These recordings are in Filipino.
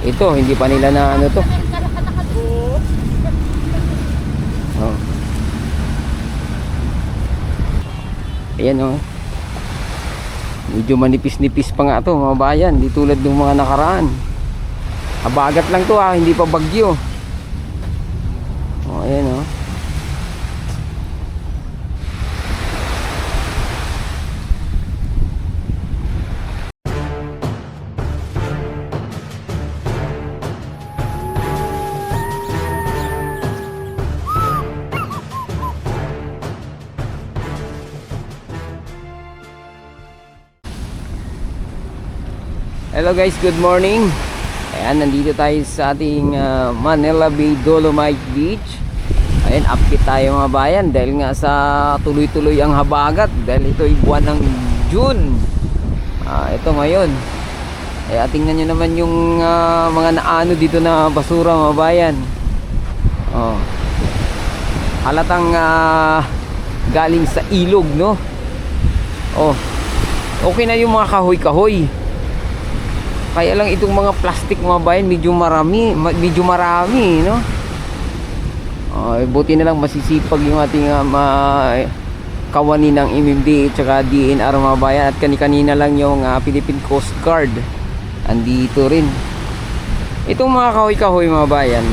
Ito, hindi pa nila na ano to. Oh. Ayan oh. Medyo manipis-nipis pa nga to mga bayan. Di tulad ng mga nakaraan. Habagat lang to hindi pa bagyo. Oh, ayan oh. Hello guys, good morning. Ayan, nandito tayo sa ating Manila Bay Dolomite Beach. Ayan, update tayo mga bayan dahil nga sa tuloy-tuloy ang habagat dahil ito ay buwan ng June. Ito ngayon. Kaya tingnan nyo naman yung mga naano dito na basura mga bayan. Oh. Halatang galing sa ilog, no? Oh. Okay na yung mga kahoy-kahoy. Kaya lang itong mga plastic mga bayan medyo marami, no? Buti na lang masisipag yung ating kawani ng MMDA at saka DNR mga bayan at kanina lang yung Philippine Coast Guard andito rin. Itong mga kahoy-kahoy mga bayan,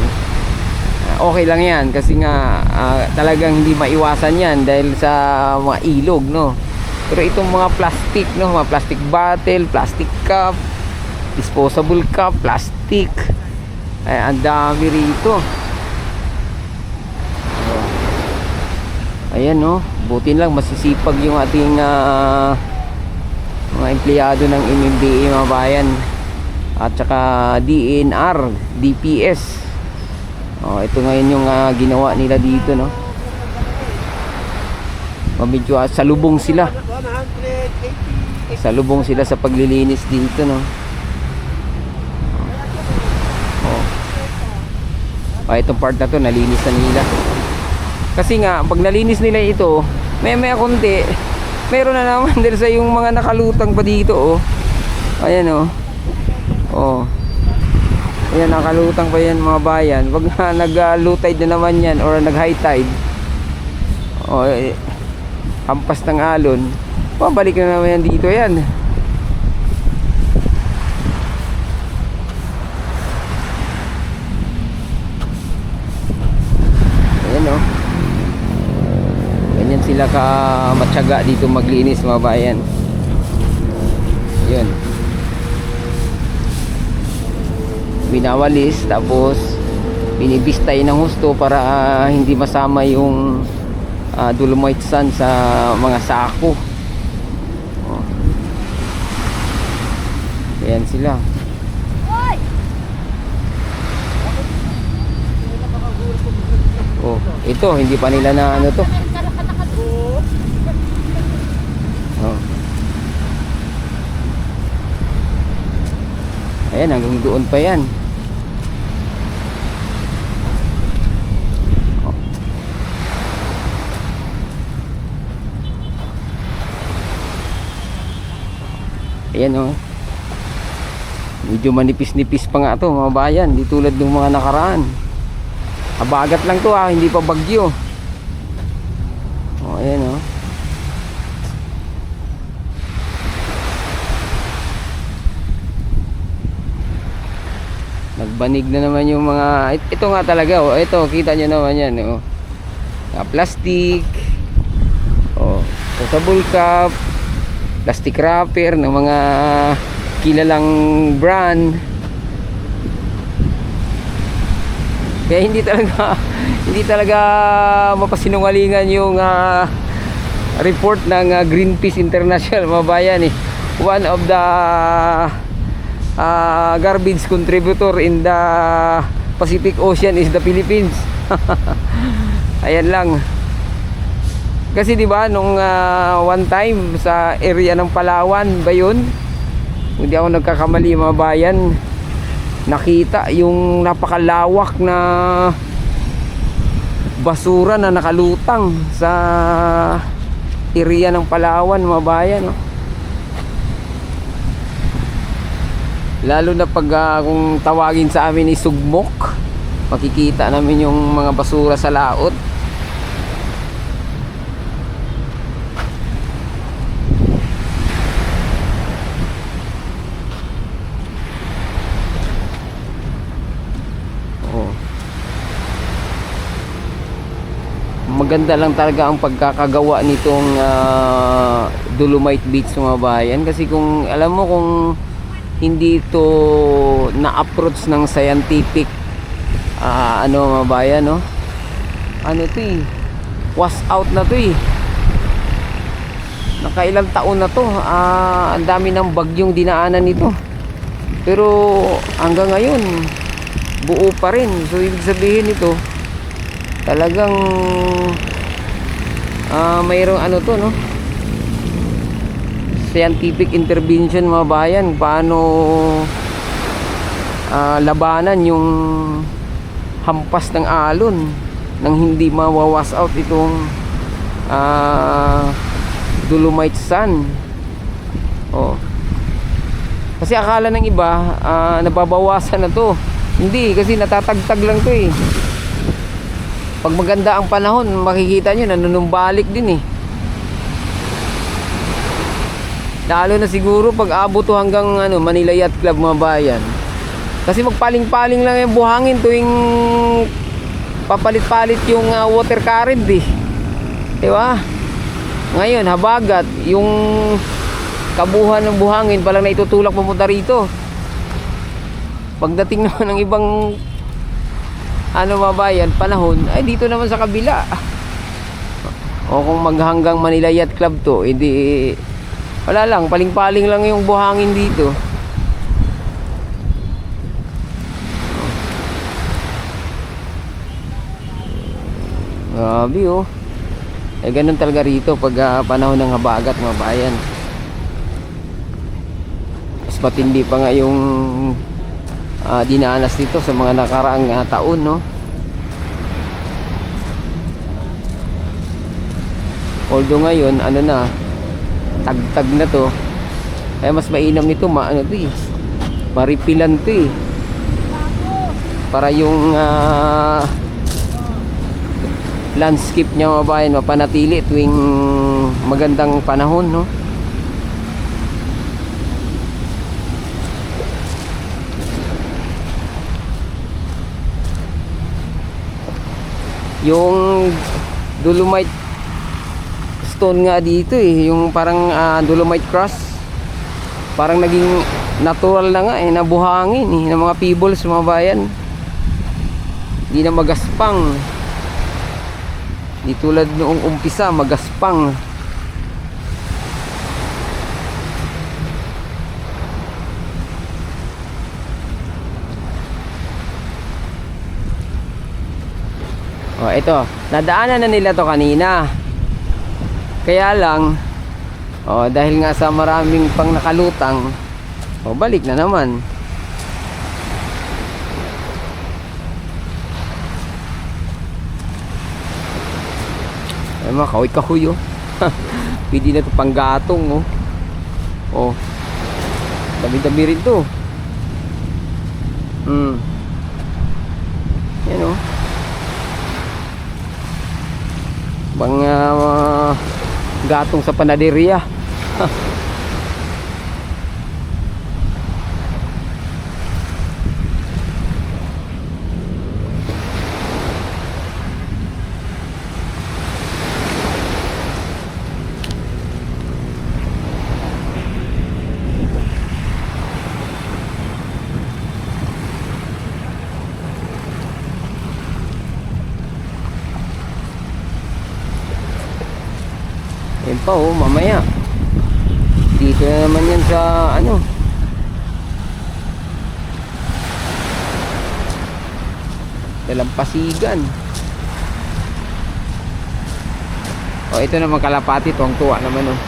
okay lang yan kasi nga talagang hindi maiwasan yan dahil sa mga ilog, no? Pero itong mga plastic, no? Mga plastic bottle, plastic cup, disposable cup, plastic, ay ang dami rito. Ayan no, buti lang masisipag yung ating mga empleyado ng MMDA mga bayan at saka DNR, DPS. Ito ngayon yung ginawa nila dito, no? Medyo salubong sila sa paglilinis dito, no? Itong part na to nalinis na nila kasi nga pag nalinis nila ito may konti meron na naman din sa yung mga nakalutang pa dito ayan ayan nakalutang pa yan mga bayan. Pag nag low tide na naman yan or nag high tide hampas ng alon pabalik na naman yan dito yan. Ganyan sila ka matyaga dito maglinis mga bayan. Yun, binawalis tapos binibistay ng husto para hindi masama yung dolomite sand sa mga sako. Ayan sila. Ito hindi pa nila na ano to. Ayan, hanggang doon pa yan. Ayan medyo manipis-nipis pa nga to mga bayan, di tulad ng mga nakaraan. Habagat lang to hindi pa bagyo. Ayan nagbanig na naman yung mga ito nga talaga ito kita nyo naman yan plastic disposable cup, plastic wrapper ng mga kilalang brand. Kaya hindi talaga mapasinungalingan yung report ng Greenpeace International mga bayan one of the garbage contributor in the Pacific Ocean is the Philippines. Ayan lang. Kasi di ba nung one time sa area ng Palawan ba yun? Hindi ako nagkakamali mga bayan. Nakita yung napakalawak na basura na nakalutang sa area ng Palawan mga bayan Lalo na pag kung tawagin sa amin ni sugmok, makikita namin yung mga basura sa laot. Oh. Maganda lang talaga ang pagkakagawa nitong Dolomite Beach mga bayan, kasi kung alam mo, kung hindi ito na-approach ng scientific ano mga bayan, no? Ano to eh, wash out na to eh. Nakailang taon na to, ang dami ng bagyong dinaanan nito, pero hanggang ngayon buo pa rin. So ibig sabihin nito, talagang mayroong ano to, no, scientific intervention mga bayan, paano labanan yung hampas ng alon nang hindi mawawas out itong Dolomite sand. Oh. Kasi akala ng iba nababawasan na to. Hindi, kasi natatagtag lang to eh. Pag maganda ang panahon, makikita nyo nanunumbalik din eh. Lalo na siguro pag abot to hanggang Manila Yacht Club mga bayan. Kasi magpaling-paling lang yung buhangin tuwing papalit-palit yung water current eh. Diba? Ngayon, habagat, yung kabuhan ng buhangin palang na itutulak papunta rito. Pagdating naman ng ibang mga bayan, panahon, ay dito naman sa kabila. O kung maghanggang Manila Yacht Club to, hindi, wala lang, paling-paling lang yung buhangin dito. Grabe oh. Eh ganun talaga rito pag panahon ng habagat mga bayan. Mas matindi pa nga yung dinanas dito sa mga nakaraang taon, no? Although ngayon tagtag na to, kaya mas mainam nito to eh, maripilan to eh, para yung landscape niya mga bayan mapanatili tuwing magandang panahon, no? Yung Dolomite stone nga dito eh, yung parang Dolomite cross, parang naging natural na nga eh, nabuhangin eh, ng mga pebbles mga bayan. Hindi na magaspang, di tulad noong umpisa magaspang. Oh, ito, nadaanan na nila to kanina. Kaya lang, dahil nga sa maraming pang nakalutang, balik na naman. Ay mga kahoy-kahoy oh. Pwede na ito pang gatong oh. Oh, dami-dami rin to. Yan oh. Mga gatong sa panaderia. Yan pa oh, mamaya dito na naman yan sa Dalampasigan. Oh, ito naman kalapati, tuwang-tuwa naman oh.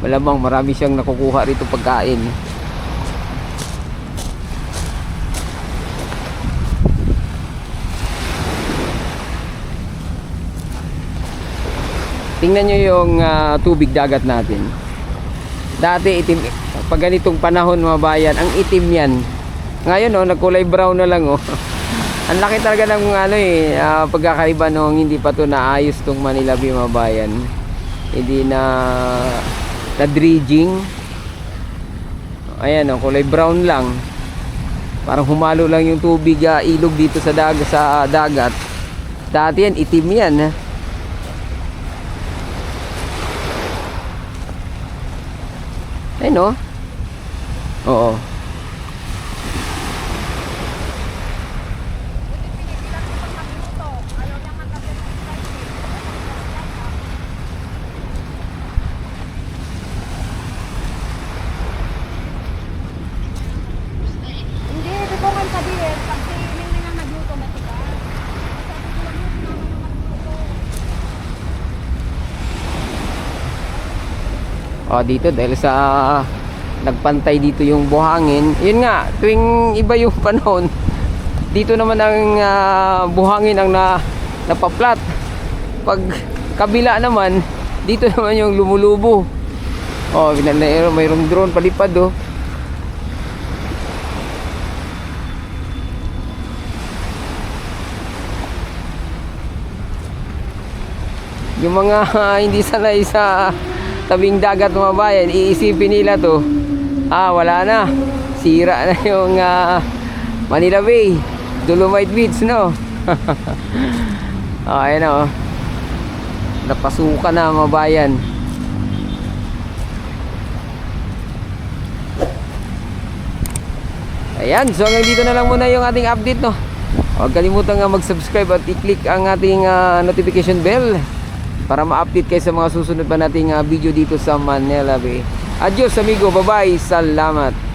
Malamang marami siyang nakukuha rito pagkain. Tingnan nyo yung tubig dagat natin. Dati itim, pag ganitong panahon mga bayan, ang itim yan. Ngayon oh, nagkulay brown na lang oh. Ang laki talaga ng ano pagkakaiba nung hindi pa to naayos tong Manila Bay mga bayan. Hindi na dredging. Ayan oh, kulay brown lang. Parang humalo lang yung tubig ilog dito sa dagat. Dati yan itim yan ha. Ayun no? Oo. Hindi, ito ko nga sabihin, pag si Ningning ang nagluto na ito ka. Dito dahil sa nagpantay dito yung buhangin. Yun nga, tuwing iba yung panahon, dito naman ang buhangin ang napaplat. Pag kabila naman, dito naman yung lumulubo. Mayroong drone palipad oh. Yung mga hindi sanay sa tabing dagat mga bayan, iisipin nila to, wala na, sira na yung Manila Bay, Dolomite Beach, no? Ayan o, napasukan na mga bayan. Ayan, so hanggang dito na lang muna yung ating update, no? Huwag kalimutan nga mag-subscribe at i-click ang ating notification bell para ma-update kayo sa mga susunod pa nating video dito sa Manila Bay. Adios amigo, bye-bye, salamat.